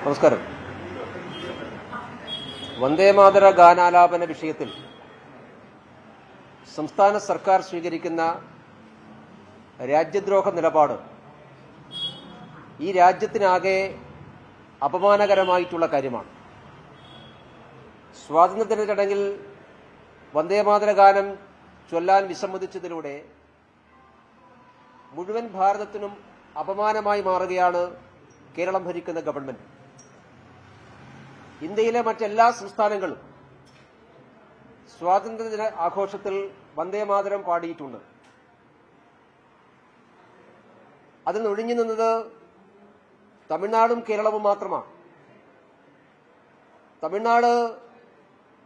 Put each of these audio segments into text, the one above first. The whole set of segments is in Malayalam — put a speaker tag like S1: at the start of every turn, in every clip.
S1: നമസ്കാരം. വന്ദേമാതര ഗാനാലാപന വിഷയത്തിൽ സംസ്ഥാന സർക്കാർ സ്വീകരിക്കുന്ന രാജ്യദ്രോഹ നിലപാട് ഈ രാജ്യത്തിനാകെ അപമാനകരമായിട്ടുള്ള കാര്യമാണ്. സ്വാതന്ത്ര്യദിന ചടങ്ങിൽ വന്ദേമാതര ഗാനം ചൊല്ലാൻ വിസമ്മതിച്ചതിലൂടെ മുഴുവൻ ഭാരതത്തിനും അപമാനമായി മാറുകയാണ് കേരളം ഭരിക്കുന്ന ഗവൺമെന്റ്. ഇന്ത്യയിലെ മറ്റെല്ലാ സംസ്ഥാനങ്ങളും സ്വാതന്ത്ര്യദിന ആഘോഷത്തിൽ വന്ദേമാതരം പാടിയിട്ടുണ്ട്. അതിൽ ഒഴിഞ്ഞു നിന്നത് തമിഴ്നാടും കേരളവും മാത്രമാണ്. തമിഴ്നാട്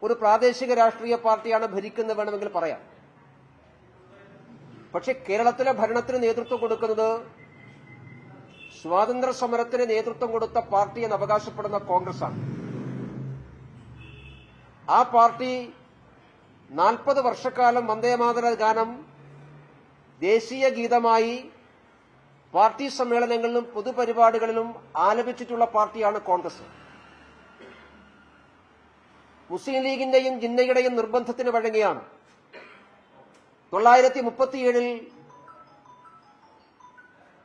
S1: ഒരു പ്രാദേശിക രാഷ്ട്രീയ പാർട്ടിയാണ് ഭരിക്കുന്നത് വേണമെങ്കിൽ പറയാം. പക്ഷെ കേരളത്തിലെ ഭരണത്തിന് നേതൃത്വം കൊടുക്കുന്നത് സ്വാതന്ത്ര്യ സമരത്തിന് നേതൃത്വം കൊടുത്ത പാർട്ടി എന്ന് അവകാശപ്പെടുന്ന കോൺഗ്രസാണ്. ആ പാർട്ടി 40 വർഷക്കാലം വന്ദേമാതര ഗാനം ദേശീയ ഗീതമായി പാർട്ടി സമ്മേളനങ്ങളിലും പൊതുപരിപാടികളിലും ആലപിച്ചിട്ടുള്ള പാർട്ടിയാണ് കോൺഗ്രസ്. മുസ്ലിം ലീഗിന്റെയും ജിന്നയുടെയും നിർബന്ധത്തിന് വഴങ്ങിയാണ് 1937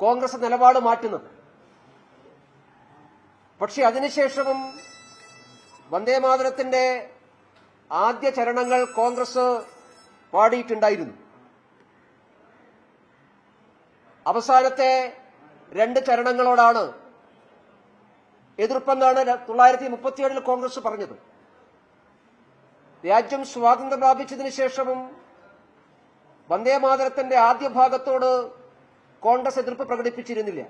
S1: കോൺഗ്രസ് നിലപാട് മാറ്റുന്നത്. പക്ഷെ അതിനുശേഷവും വന്ദേമാതരത്തിന്റെ ആദ്യ ചരണങ്ങൾ കോൺഗ്രസ് പാടിയിട്ടുണ്ടായിരുന്നു. അവസാനത്തെ 2 ചരണങ്ങളോടാണ് എതിർപ്പെന്നാണ് 1937 കോൺഗ്രസ് പറഞ്ഞത്. രാജ്യം സ്വാതന്ത്ര്യം പ്രാപിച്ചതിനു ശേഷവും വന്ദേമാതരത്തിന്റെ ആദ്യ ഭാഗത്തോട് കോൺഗ്രസ് എതിർപ്പ് പ്രകടിപ്പിച്ചിരുന്നില്ല.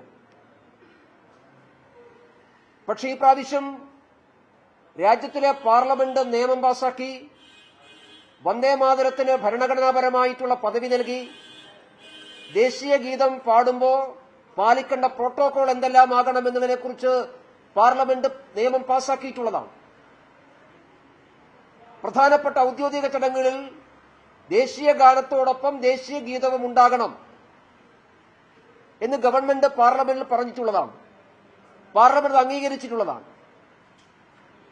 S1: പക്ഷേ ഈ പ്രാവശ്യം രാജ്യത്തിലെ പാർലമെന്റ് നിയമം പാസാക്കി വന്ദേമാതരത്തിന് ഭരണഘടനാപരമായിട്ടുള്ള പദവി നൽകി ദേശീയ ഗീതം പാടുമ്പോൾ പാലിക്കേണ്ട പ്രോട്ടോകോൾ എന്തെല്ലാമാകണമെന്നതിനെക്കുറിച്ച് പാർലമെന്റ് നിയമം പാസാക്കിയിട്ടുള്ളതാണ്. പ്രധാനപ്പെട്ട ഔദ്യോഗിക ചടങ്ങുകളിൽ ദേശീയ ഗാനത്തോടൊപ്പം ദേശീയ ഗീതവും ഉണ്ടാകണം എന്ന് ഗവൺമെന്റ് പാർലമെന്റിൽ പറഞ്ഞിട്ടുള്ളതാണ്. പാർലമെന്റ് അംഗീകരിച്ചിട്ടുള്ളതാണ്.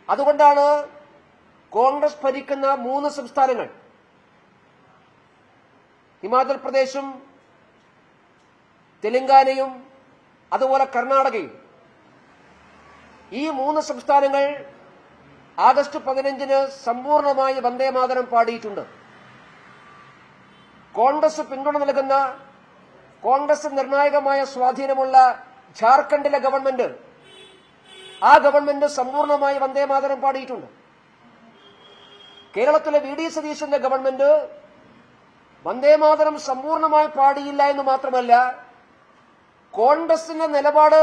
S1: അതുകൊണ്ടാണ് കോൺഗ്രസ് ഭരിക്കുന്ന 3 സംസ്ഥാനങ്ങൾ, ഹിമാചൽ പ്രദേശും തെലങ്കാനയും അതുപോലെ കർണാടകയും, ഈ 3 സംസ്ഥാനങ്ങൾ ആഗസ്റ്റ് 15 സമ്പൂർണമായി വന്ദേമാതരം പാടിയിട്ടുണ്ട്. കോൺഗ്രസ് പിന്തുണ നൽകുന്ന, കോൺഗ്രസ് നിർണായകമായ സ്വാധീനമുള്ള ഝാർഖണ്ഡിലെ ഗവൺമെന്റ്, ആ ഗവൺമെന്റ് സമ്പൂർണമായി വന്ദേമാതരം പാടിയിട്ടുണ്ട്. കേരളത്തിലെ വി ഡി സതീശന്റെ ഗവൺമെന്റ് വന്ദേമാതരം സമ്പൂർണമായി പാടിയില്ല എന്ന് മാത്രമല്ല, കോൺഗ്രസിന്റെ നിലപാട്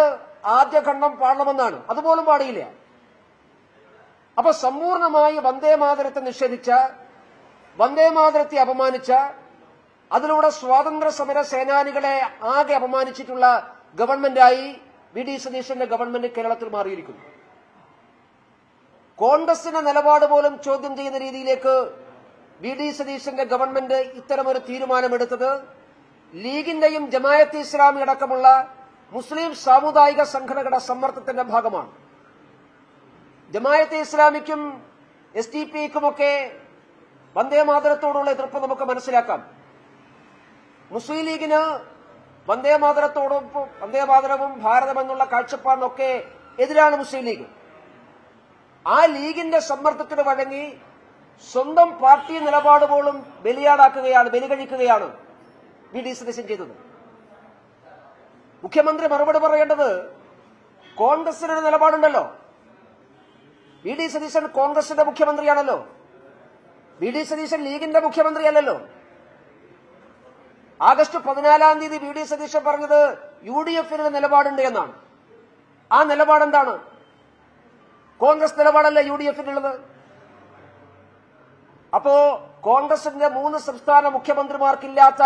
S1: ആദ്യഖണ്ഡം പാടണമെന്നാണ്, അതുപോലും പാടിയില്ല. അപ്പൊ സമ്പൂർണമായി വന്ദേമാതരത്തെ നിഷേധിച്ച, വന്ദേമാതരത്തെ അപമാനിച്ച, അതിലൂടെ സ്വാതന്ത്ര്യ സമര സേനാനികളെ ആകെ അപമാനിച്ചിട്ടുള്ള ഗവൺമെന്റായി വി ഡി സതീശന്റെ ഗവൺമെന്റ് കേരളത്തിൽ മാറിയിരിക്കുന്നു. കോൺഗ്രസിന്റെ നിലപാട് പോലും ചോദ്യം ചെയ്യുന്ന രീതിയിലേക്ക് വി ഡി സതീശന്റെ ഗവൺമെന്റ് ഇത്തരമൊരു തീരുമാനമെടുത്തത് ലീഗിന്റെയും ജമായത്തെ ഇസ്ലാമി അടക്കമുള്ള മുസ്ലിം സാമുദായിക സംഘടനകളുടെ സമ്മർദ്ദത്തിന്റെ ഭാഗമാണ്. ജമായത്തെ ഇസ്ലാമിക്കും എസ് ഡി പി ഐക്കുമൊക്കെ വന്ദേമാതരത്തോടുള്ള എതിർപ്പ് നമുക്ക് മനസ്സിലാക്കാം. മുസ്ലിം ലീഗിന് വന്ദേമാതരവും ഭാരതമെന്നുള്ള കാഴ്ചപ്പാടിനൊക്കെ എതിരാണ് മുസ്ലിം ലീഗ്. ആ ലീഗിന്റെ സമ്മർദ്ദത്തിന് വഴങ്ങി സ്വന്തം പാർട്ടി നിലപാട് പോലും ബലികഴിക്കുകയാണ് വി ഡി സതീശൻ ചെയ്തത്. മുഖ്യമന്ത്രി മറുപടി പറയേണ്ടത് കോൺഗ്രസിന് നിലപാടുണ്ടല്ലോ. വി ഡി സതീശൻ കോൺഗ്രസിന്റെ മുഖ്യമന്ത്രിയാണല്ലോ. വി ഡി സതീശൻ ലീഗിന്റെ മുഖ്യമന്ത്രിയല്ലല്ലോ. ആഗസ്റ്റ് 14 വി ഡി സതീശൻ പറഞ്ഞത് യു ഡി എഫിന് നിലപാടുണ്ട് എന്നാണ്. ആ നിലപാടെന്താണ്? കോൺഗ്രസ് നിലപാടല്ല യു ഡി എഫിനുള്ളത്. അപ്പോ കോൺഗ്രസിന്റെ 3 സംസ്ഥാന മുഖ്യമന്ത്രിമാർക്കില്ലാത്ത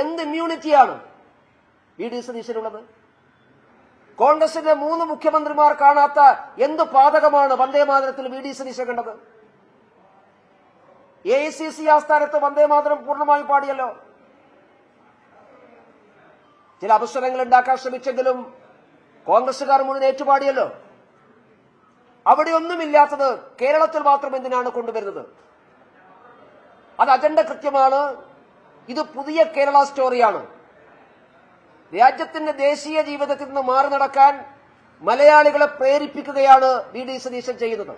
S1: എന്ത് ഇമ്മ്യൂണിറ്റിയാണ് വി ഡി സതീശനുള്ളത്? കോൺഗ്രസിന്റെ 3 മുഖ്യമന്ത്രിമാർ കാണാത്ത എന്ത് പാതകമാണ് വന്ദേമാതരത്തിൽ വി ഡി സതീശൻ കണ്ടത്? AICC ആസ്ഥാനത്ത് വന്ദേമാതരം പൂർണ്ണമായി പാടിയല്ലോ. ചില അവസരങ്ങൾ ഉണ്ടാക്കാൻ ശ്രമിച്ചെങ്കിലും കോൺഗ്രസുകാർ മുഴുവൻ ഏറ്റുപാടിയല്ലോ. അവിടെ ഒന്നുമില്ലാത്തത് കേരളത്തിൽ മാത്രം എന്തിനാണ് കൊണ്ടുവരുന്നത്? അത് അജണ്ട കൃത്യമാണ്. ഇത് പുതിയ കേരള സ്റ്റോറിയാണ്. രാജ്യത്തിന്റെ ദേശീയ ജീവിതത്തിൽ നിന്ന് മാറി നടക്കാൻ മലയാളികളെ പ്രേരിപ്പിക്കുകയാണ് വി.ഡി. സതീശൻ ചെയ്യുന്നത്.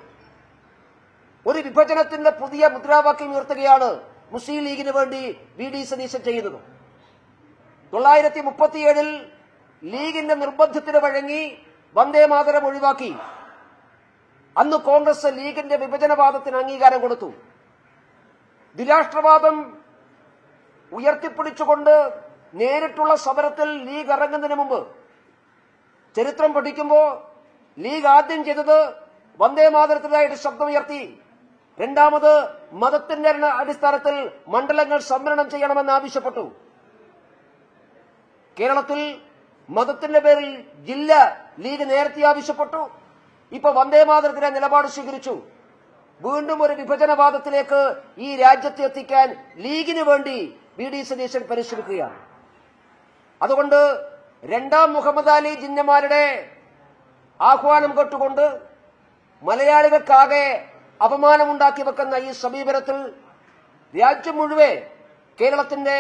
S1: ഒരു വിഭജനത്തിന്റെ പുതിയ മുദ്രാവാക്യം ഉയർത്തുകയാണ് മുസ്ലിം ലീഗിന് വേണ്ടി വി.ഡി. സതീശൻ ചെയ്യുന്നത്. 1937 ലീഗിന്റെ നിർബന്ധത്തിന് വഴങ്ങി വന്ദേമാതരം ഒഴിവാക്കി. അന്ന് കോൺഗ്രസ് ലീഗിന്റെ വിഭജനവാദത്തിന് അംഗീകാരം കൊടുത്തു. ദ്വിരാഷ്ട്രവാദം ഉയർത്തിപ്പിടിച്ചുകൊണ്ട് നേരിട്ടുള്ള സമരത്തിൽ ലീഗ് ഇറങ്ങുന്നതിന് മുമ്പ് ചരിത്രം പഠിക്കുമ്പോൾ ലീഗ് ആദ്യം ചെയ്തത് വന്ദേമാതരത്തിനായിട്ട് ശബ്ദമുയർത്തി. രണ്ടാമത് മതത്തിന്റെ അടിസ്ഥാനത്തിൽ മണ്ഡലങ്ങൾ സംവരണം ചെയ്യണമെന്ന് ആവശ്യപ്പെട്ടു. കേരളത്തിൽ മതത്തിന്റെ പേരിൽ ജില്ല ലീഗ് നേരത്തെ ആവശ്യപ്പെട്ടു. ഇപ്പൊ വന്ദേമാതരത്തിന്റെ നിലപാട് സ്വീകരിച്ചു. വീണ്ടും ഒരു വിഭജനവാദത്തിലേക്ക് ഈ രാജ്യത്തെ എത്തിക്കാൻ ലീഗിന് വേണ്ടി വി.ഡി. സതീശൻ പരിശ്രമിക്കുകയാണ്. അതുകൊണ്ട് രണ്ടാം മുഹമ്മദ് അലി ജിന്നമാരുടെ ആഹ്വാനം കേട്ടുകൊണ്ട് മലയാളികൾക്കാകെ അപമാനമുണ്ടാക്കി വെക്കുന്ന ഈ സമീപനത്തിൽ രാജ്യം മുഴുവൻ കേരളത്തിന്റെ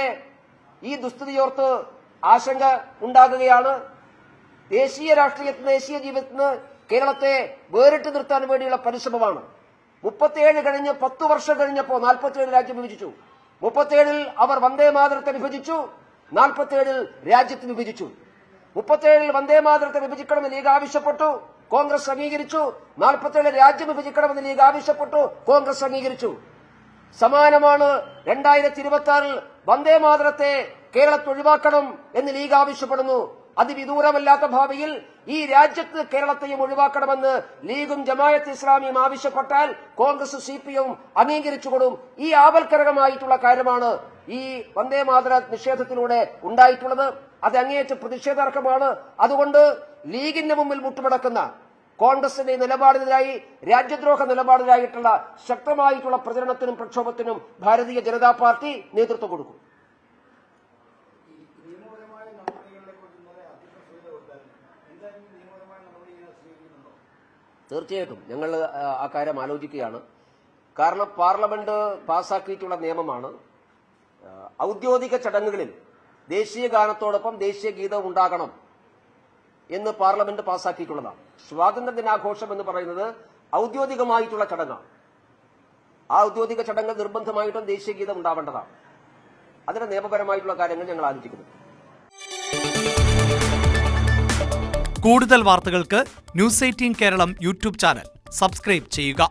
S1: ഈ ദുസ്ഥിതിയോർത്ത് ആശങ്ക ഉണ്ടാകുകയാണ്. ദേശീയ രാഷ്ട്രീയത്തിന്, ദേശീയ ജീവിതത്തിന് കേരളത്തെ വേറിട്ട് നിർത്താൻ വേണ്ടിയുള്ള പരിശ്രമമാണ്. 37 കഴിഞ്ഞ് 10 വർഷം കഴിഞ്ഞപ്പോൾ 47 രാജ്യം വിഭജിച്ചു. 37 അവർ വന്ദേമാതരത്തെ വിഭജിച്ചു. 47 രാജ്യത്ത് വിഭജിച്ചു. 37 വന്ദേമാതരത്തെ വിഭജിക്കണമെന്ന് ലീഗ് ആവശ്യപ്പെട്ടു, കോൺഗ്രസ് അംഗീകരിച്ചു. 47 രാജ്യം വിഭജിക്കണമെന്ന് ലീഗ് ആവശ്യപ്പെട്ടു, കോൺഗ്രസ് അംഗീകരിച്ചു. സമാനമാണ് 2026 വന്ദേമാതരത്തെ കേരളത്തിൽ ഒഴിവാക്കണം എന്ന് ലീഗ് ആവശ്യപ്പെടുന്നു. അതിവിദൂരമല്ലാത്ത ഭാവിയിൽ ഈ രാജ്യത്ത് കേരളത്തെയും ഒഴിവാക്കണമെന്ന് ലീഗും ജമാഅത്ത് ഇസ്ലാമിയും ആവശ്യപ്പെട്ടാൽ കോൺഗ്രസ് CPM അംഗീകരിച്ചുകൊടും. ഈ ആവൽക്കരകമായിട്ടുള്ള കാര്യമാണ് ഈ വന്ദേമാതര നിഷേധത്തിലൂടെ ഉണ്ടായിട്ടുള്ളത്. അത് അങ്ങേയറ്റ പ്രതിഷേധാർഹമാണ്. അതുകൊണ്ട് ലീഗിന്റെ മുമ്പിൽ മുട്ടുമടക്കുന്ന കോൺഗ്രസിന്റെ നിലപാടിനെതിരായി, രാജ്യദ്രോഹ നിലപാടിനായിട്ടുള്ള ശക്തമായിട്ടുള്ള പ്രചരണത്തിനും പ്രക്ഷോഭത്തിനും ഭാരതീയ ജനതാ പാർട്ടി നേതൃത്വം കൊടുക്കും. തീർച്ചയായിട്ടും ഞങ്ങൾ ആ കാര്യം ആലോചിക്കുകയാണ്. കാരണം പാർലമെന്റ് പാസാക്കിയിട്ടുള്ള നിയമമാണ് ഔദ്യോഗിക ചടങ്ങുകളിൽ ദേശീയ ഗാനത്തോടൊപ്പം ദേശീയ ഗീതം ഉണ്ടാകണം എന്ന് പാർലമെന്റ് പാസാക്കിയിട്ടുള്ളതാണ്. സ്വാതന്ത്ര്യ ദിനാഘോഷം എന്ന് പറയുന്നത് ഔദ്യോഗികമായിട്ടുള്ള ചടങ്ങാണ്. ആ ഔദ്യോഗിക ചടങ്ങ് നിർബന്ധമായിട്ടും ദേശീയ ഗീതം ഉണ്ടാവേണ്ടതാണ്. അതിന്റെ നിയമപരമായിട്ടുള്ള കാര്യങ്ങൾ ഞങ്ങൾ ആലോചിക്കുന്നു.
S2: കൂടുതൽ വാർത്തകൾക്ക് news 18 Keralam YouTube channel subscribe ചെയ്യുക.